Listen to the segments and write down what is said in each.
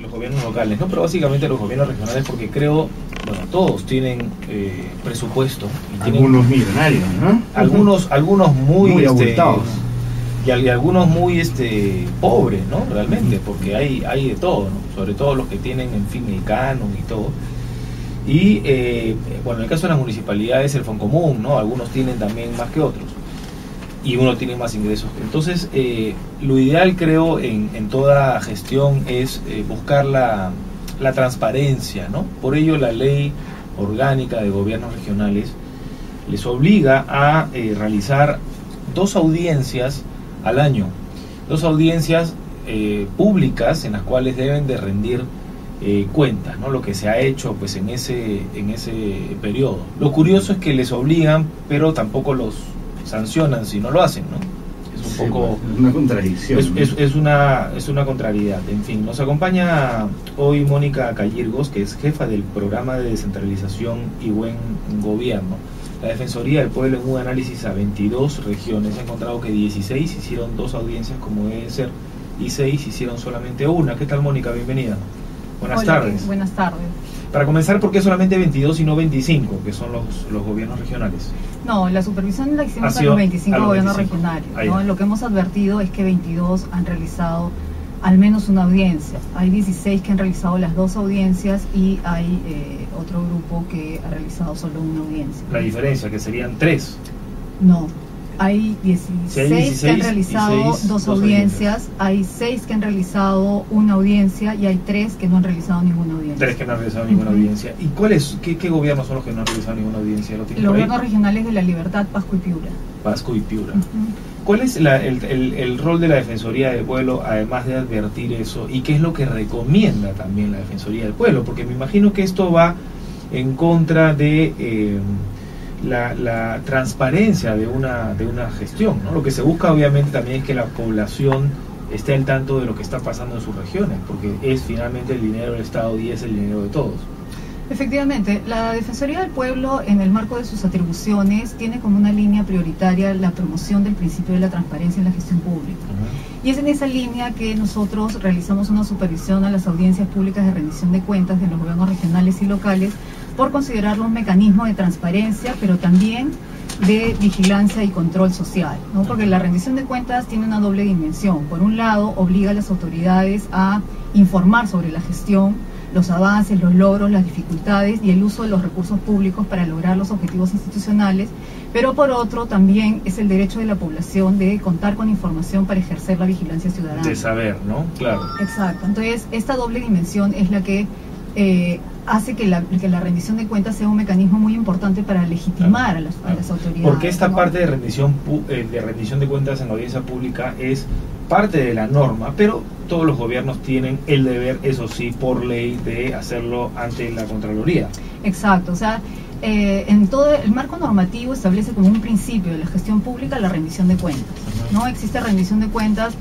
Los gobiernos locales, ¿no? Pero básicamente los gobiernos regionales, porque creo, bueno, todos tienen presupuesto. Y algunos millonarios, ¿no? Algunos muy abultados. Y algunos muy pobres, ¿no? Realmente, porque hay de todo, ¿no? Sobre todo los que tienen, en fin, el canon y todo. Y, bueno, en el caso de las municipalidades, el Foncomún, ¿no? Algunos tienen también más que otros. Y uno tiene más ingresos. Entonces, lo ideal, creo, en toda gestión es buscar la transparencia, ¿no? Por ello, la ley orgánica de gobiernos regionales les obliga a realizar 2 audiencias al año, 2 audiencias públicas en las cuales deben de rendir cuentas, ¿no? Lo que se ha hecho pues en ese periodo. Lo curioso es que les obligan, pero tampoco los sancionan si no lo hacen, ¿no? Es un poco... Pues, una contradicción. Es una contrariedad. En fin, nos acompaña hoy Mónica Callirgos, que es jefa del programa de descentralización y buen gobierno. La Defensoría del Pueblo, en un análisis a 22 regiones, ha encontrado que 16 hicieron 2 audiencias como debe ser y 6 hicieron solamente una. ¿Qué tal, Mónica? Bienvenida. Buenas tardes. Buenas tardes. Para comenzar, ¿por qué solamente 22 y no 25, que son los gobiernos regionales? No, la supervisión la hicimos a los 25 gobiernos regionales, ¿no? Lo que hemos advertido es que 22 han realizado al menos una audiencia. Hay 16 que han realizado las 2 audiencias y hay otro grupo que ha realizado solo una audiencia. La diferencia, que serían 3. No. Hay 16 que han realizado 2 audiencias, hay 6 que han realizado una audiencia y hay 3 que no han realizado ninguna audiencia. 3 que no han realizado ninguna audiencia. ¿Y qué gobiernos son los que no han realizado ninguna audiencia? Los gobiernos regionales de La Libertad, Pasco y Piura. Pasco y Piura. ¿Cuál es el rol de la Defensoría del Pueblo, además de advertir eso? ¿Y qué es lo que recomienda también la Defensoría del Pueblo? Porque me imagino que esto va en contra de... la transparencia de una gestión, ¿no? Lo que se busca obviamente también es que la población esté al tanto de lo que está pasando en sus regiones, porque es finalmente el dinero del Estado y es el dinero de todos. Efectivamente, la Defensoría del Pueblo, en el marco de sus atribuciones, tiene como una línea prioritaria la promoción del principio de la transparencia en la gestión pública. Y es en esa línea que nosotros realizamos una supervisión a las audiencias públicas de rendición de cuentas de los gobiernos regionales y locales, por considerarlo un mecanismo de transparencia, pero también de vigilancia y control social, ¿no? Porque la rendición de cuentas tiene una doble dimensión. Por un lado, obliga a las autoridades a informar sobre la gestión, los avances, los logros, las dificultades y el uso de los recursos públicos para lograr los objetivos institucionales, pero por otro también es el derecho de la población de contar con información para ejercer la vigilancia ciudadana. De saber, ¿no? Claro. Exacto. Entonces, esta doble dimensión es la que hace que la rendición de cuentas sea un mecanismo muy importante para legitimar a las autoridades. Porque esta parte de rendición de cuentas en la audiencia pública es parte de la norma, pero todos los gobiernos tienen el deber, eso sí, por ley, de hacerlo ante la Contraloría. Exacto, o sea, en todo el marco normativo establece como un principio de la gestión pública la rendición de cuentas. ¿No? Existe rendición de cuentas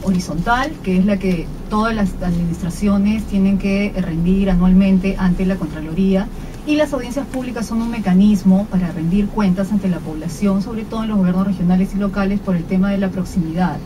horizontal, que es la que todas las administraciones tienen que rendir anualmente ante la Contraloría, y las audiencias públicas son un mecanismo para rendir cuentas ante la población, sobre todo en los gobiernos regionales y locales, por el tema de la proximidad.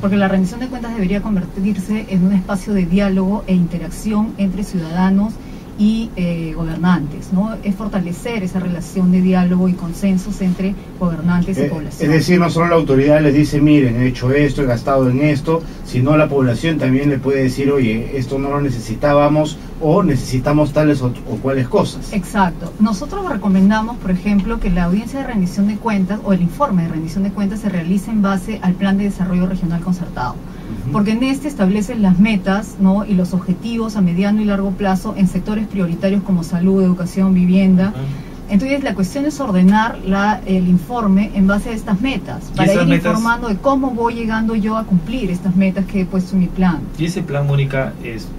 Porque la rendición de cuentas debería convertirse en un espacio de diálogo e interacción entre ciudadanos y gobernantes, ¿no? Es fortalecer esa relación de diálogo y consensos entre gobernantes y población. Es decir, no solo la autoridad les dice, miren, he hecho esto, he gastado en esto, sino la población también le puede decir, oye, esto no lo necesitábamos o necesitamos tales o cuales cosas. Exacto. Nosotros recomendamos, por ejemplo, que la audiencia de rendición de cuentas o el informe de rendición de cuentas se realice en base al Plan de Desarrollo Regional Concertado. Porque en este establecen las metas, ¿no? Y los objetivos a mediano y largo plazo en sectores prioritarios como salud, educación, vivienda. Entonces la cuestión es ordenar el informe en base a estas metas, para ir informando de cómo voy llegando yo a cumplir estas metas que he puesto en mi plan. ¿Y ese plan, Mónica,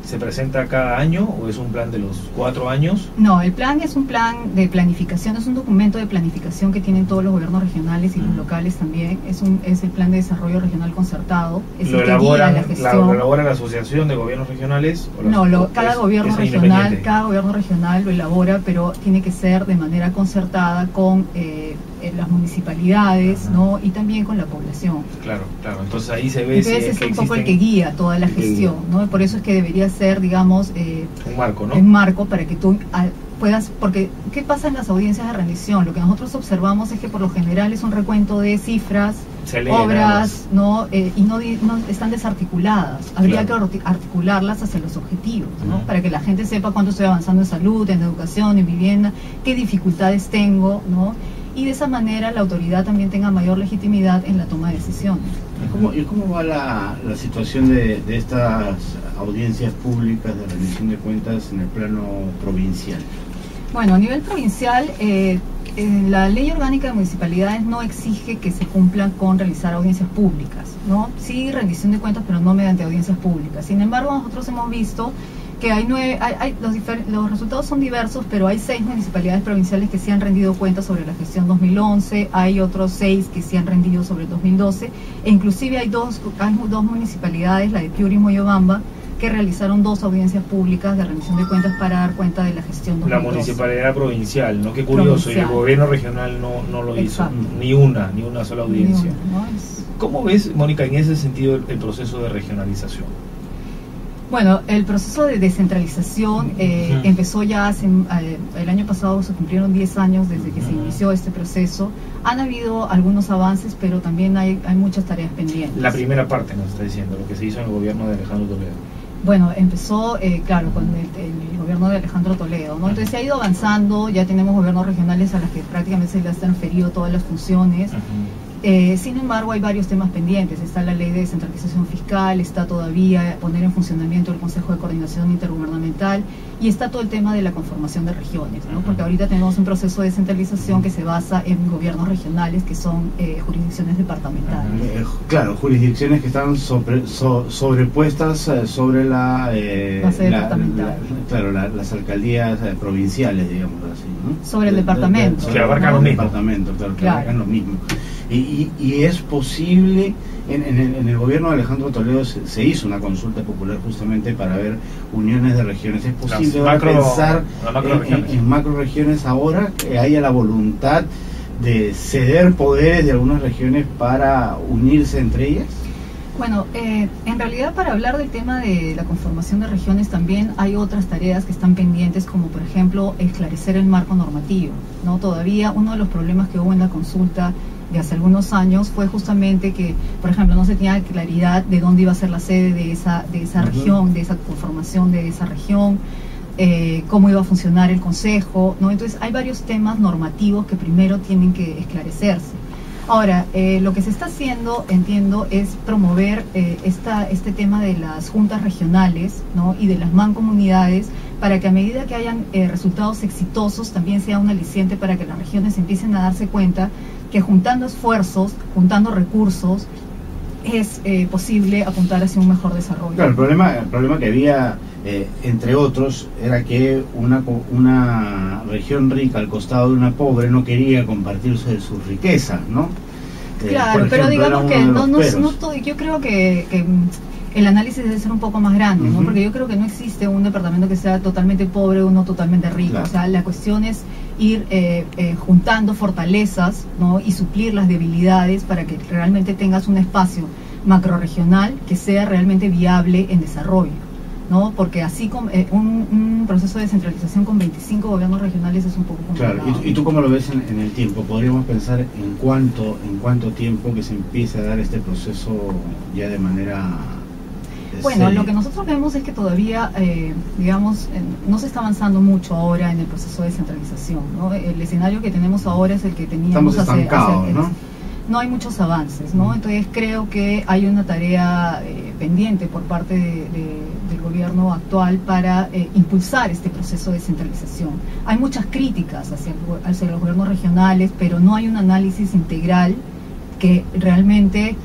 se presenta cada año o es un plan de los 4 años? No, el plan es un plan de planificación, es un documento de planificación que tienen todos los gobiernos regionales y los locales también. Es el Plan de Desarrollo Regional Concertado. Es ¿Lo elabora la Asociación de Gobiernos Regionales? No, cada gobierno regional lo elabora, pero tiene que ser de manera manera concertada con las municipalidades, ¿no? Y también con la población. Claro, claro. Entonces ahí se ve. Entonces es un poco el que guía toda la gestión, ¿no? Por eso es que debería ser, digamos, un marco, ¿no? Un marco para que tú puedas, porque ¿qué pasa en las audiencias de rendición? Lo que nosotros observamos es que por lo general es un recuento de cifras, obras, ¿no? Y no están desarticuladas. Habría que articularlas hacia los objetivos, ¿no? Para que la gente sepa cuánto estoy avanzando en salud, en educación, en vivienda, qué dificultades tengo, ¿no? Y de esa manera la autoridad también tenga mayor legitimidad en la toma de decisiones. ¿Y cómo va la situación de estas audiencias públicas de rendición de cuentas en el plano provincial? Bueno, a nivel provincial, la Ley Orgánica de Municipalidades no exige que se cumplan con realizar audiencias públicas, ¿no? Sí, rendición de cuentas, pero no mediante audiencias públicas. Sin embargo, nosotros hemos visto que los resultados son diversos, pero hay 6 municipalidades provinciales que sí han rendido cuentas sobre la gestión 2011, hay otros 6 que sí han rendido sobre el 2012, e inclusive hay dos municipalidades, la de Piura y Moyobamba, que realizaron 2 audiencias públicas de rendición de cuentas para dar cuenta de la gestión 2012. La municipalidad provincial, ¿no? Qué curioso, provincial. Y el gobierno regional no lo hizo, ni una sola audiencia. ¿No? ¿Cómo ves, Mónica, en ese sentido el proceso de regionalización? Bueno, el proceso de descentralización empezó ya el año pasado, se cumplieron 10 años desde que se inició este proceso. Han habido algunos avances, pero también hay muchas tareas pendientes. La primera parte nos está diciendo, lo que se hizo en el gobierno de Alejandro Toledo. Bueno, empezó, claro, con el gobierno de Alejandro Toledo, ¿no? Entonces se ha ido avanzando, ya tenemos gobiernos regionales a los que prácticamente se les han transferido todas las funciones. Sin embargo, hay varios temas pendientes. Está la ley de descentralización fiscal, está todavía poner en funcionamiento el Consejo de Coordinación Intergubernamental y está todo el tema de la conformación de regiones, ¿no? Porque ahorita tenemos un proceso de descentralización que se basa en gobiernos regionales, que son jurisdicciones departamentales. Claro, jurisdicciones que están sobrepuestas sobre la base departamental. Las alcaldías provinciales, digamos así, ¿no? Sobre el departamento. Que abarcan lo mismo. Que abarcan lo mismo. Y es posible, en el gobierno de Alejandro Toledo se hizo una consulta popular justamente para ver uniones de regiones. ¿Es posible pensar en macroregiones ahora, que haya la voluntad de ceder poderes de algunas regiones para unirse entre ellas? Bueno, en realidad para hablar del tema de la conformación de regiones también hay otras tareas que están pendientes, como por ejemplo esclarecer el marco normativo, ¿no? Todavía uno de los problemas que hubo en la consulta de hace algunos años fue justamente que, por ejemplo, no se tenía claridad de dónde iba a ser la sede de esa región, de esa conformación de esa región, cómo iba a funcionar el consejo, ¿no? Entonces hay varios temas normativos que primero tienen que esclarecerse. Ahora, lo que se está haciendo, entiendo, es promover este tema de las juntas regionales, ¿no? Y de las mancomunidades, para que a medida que hayan resultados exitosos también sea un aliciente para que las regiones empiecen a darse cuenta que juntando esfuerzos, juntando recursos, es posible apuntar hacia un mejor desarrollo. Claro, el problema que había, entre otros, era que una región rica al costado de una pobre no quería compartirse de sus riquezas, ¿no? Claro, ejemplo, pero digamos que no todo, yo creo que el análisis debe ser un poco más grande, ¿no? Porque yo creo que no existe un departamento que sea totalmente pobre o uno totalmente rico. Claro. O sea, la cuestión es ir juntando fortalezas, ¿no? Y suplir las debilidades para que realmente tengas un espacio macrorregional que sea realmente viable en desarrollo, ¿no? Porque así como un proceso de descentralización con 25 gobiernos regionales es un poco complicado. Claro, ¿y tú cómo lo ves en el tiempo? ¿Podríamos pensar en cuánto tiempo que se empiece a dar este proceso ya de manera... Bueno, lo que nosotros vemos es que todavía, digamos, no se está avanzando mucho ahora en el proceso de descentralización, ¿no? El escenario que tenemos ahora es el que teníamos ¿no? No hay muchos avances, ¿no? Entonces creo que hay una tarea pendiente por parte del gobierno actual para impulsar este proceso de descentralización. Hay muchas críticas hacia los gobiernos regionales, pero no hay un análisis integral que realmente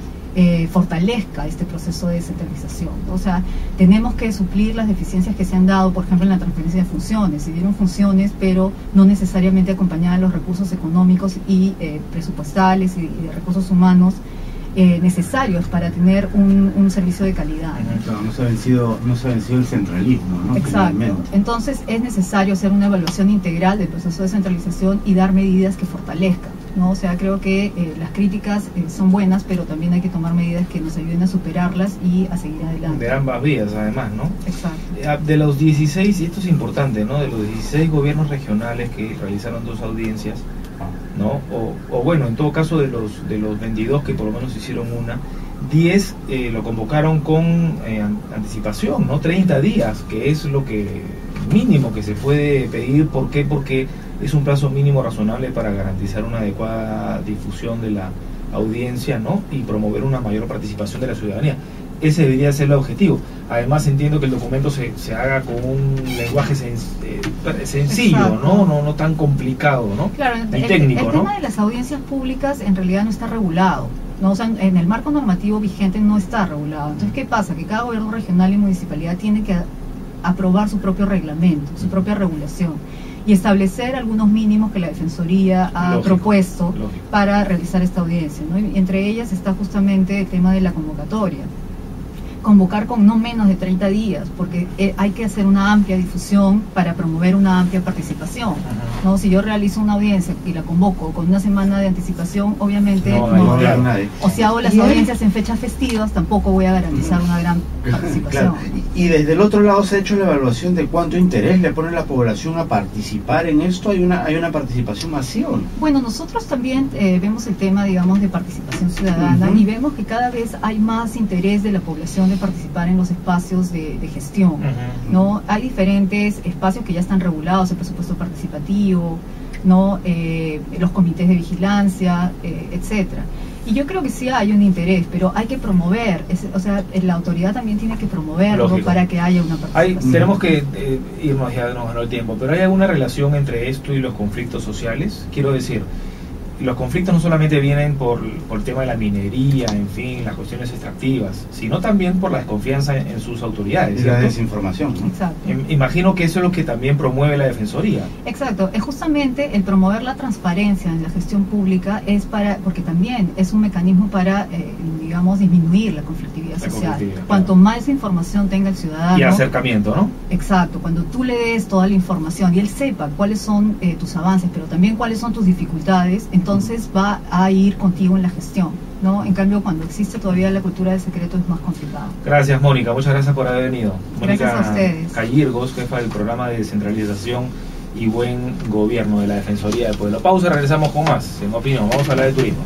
fortalezca este proceso de descentralización. O sea, tenemos que suplir las deficiencias que se han dado, por ejemplo, en la transferencia de funciones. Se dieron funciones, pero no necesariamente acompañadas de los recursos económicos y presupuestales y de recursos humanos necesarios para tener un servicio de calidad. Claro, no se ha vencido el centralismo, ¿no? Exacto. Entonces es necesario hacer una evaluación integral del proceso de centralización y dar medidas que fortalezcan, ¿no? O sea, creo que las críticas son buenas, pero también hay que tomar medidas que nos ayuden a superarlas y a seguir adelante. De ambas vías, además, ¿no? Exacto. De los 16, y esto es importante, ¿no? De los 16 gobiernos regionales que realizaron 2 audiencias, ¿no? O bueno, en todo caso de los 22 que por lo menos hicieron una, 10 lo convocaron con anticipación, ¿no? 30 días, que es lo que mínimo que se puede pedir. ¿Por qué? Porque es un plazo mínimo razonable para garantizar una adecuada difusión de la audiencia, ¿no? Y promover una mayor participación de la ciudadanía. Ese debería ser el objetivo. Además entiendo que el documento se haga con un lenguaje sencillo, no tan complicado, ¿no? Claro, y técnico, el tema de las audiencias públicas en realidad no está regulado, ¿no? O sea, en el marco normativo vigente no está regulado. Entonces, ¿qué pasa? Que cada gobierno regional y municipalidad tiene que aprobar su propio reglamento, su propia regulación, y establecer algunos mínimos que la Defensoría ha propuesto para realizar esta audiencia, ¿no? Y entre ellas está justamente el tema de la convocatoria. Convocar con no menos de 30 días, porque hay que hacer una amplia difusión para promover una amplia participación, ¿no? Si yo realizo una audiencia y la convoco con una semana de anticipación, obviamente o si hago las audiencias en fechas festivas, tampoco voy a garantizar una gran participación. Claro. Y desde el otro lado se ha hecho la evaluación de cuánto interés le pone la población a participar en esto. ¿Hay una participación masiva? Bueno, nosotros también vemos el tema, digamos, de participación ciudadana, y vemos que cada vez hay más interés de la población de participar en los espacios de gestión, ¿no? Hay diferentes espacios que ya están regulados, el presupuesto participativo, ¿no? Los comités de vigilancia, etcétera. Y yo creo que sí hay un interés, pero hay que promover, o sea, la autoridad también tiene que promoverlo para que haya una participación. Tenemos que irnos, ya nos ganó el tiempo, pero ¿hay alguna relación entre esto y los conflictos sociales? Quiero decir, los conflictos no solamente vienen por el tema de la minería, en fin, las cuestiones extractivas, sino también por la desconfianza en sus autoridades. Y la desinformación, ¿no? Exacto. Imagino que eso es lo que también promueve la Defensoría. Exacto, es justamente el promover la transparencia en la gestión pública, porque también es un mecanismo para, digamos, disminuir la conflictividad social. Cuanto más información tenga el ciudadano... Y acercamiento, ¿no? Exacto, cuando tú le des toda la información y él sepa cuáles son tus avances, pero también cuáles son tus dificultades, entonces va a ir contigo en la gestión, ¿no? En cambio, cuando existe todavía la cultura del secreto es más complicado. Gracias, Mónica. Muchas gracias por haber venido. Gracias a ustedes. Cayirgos, jefa del programa de descentralización y buen gobierno de la Defensoría del Pueblo. Pausa, regresamos con más. En opinión, vamos a hablar de turismo.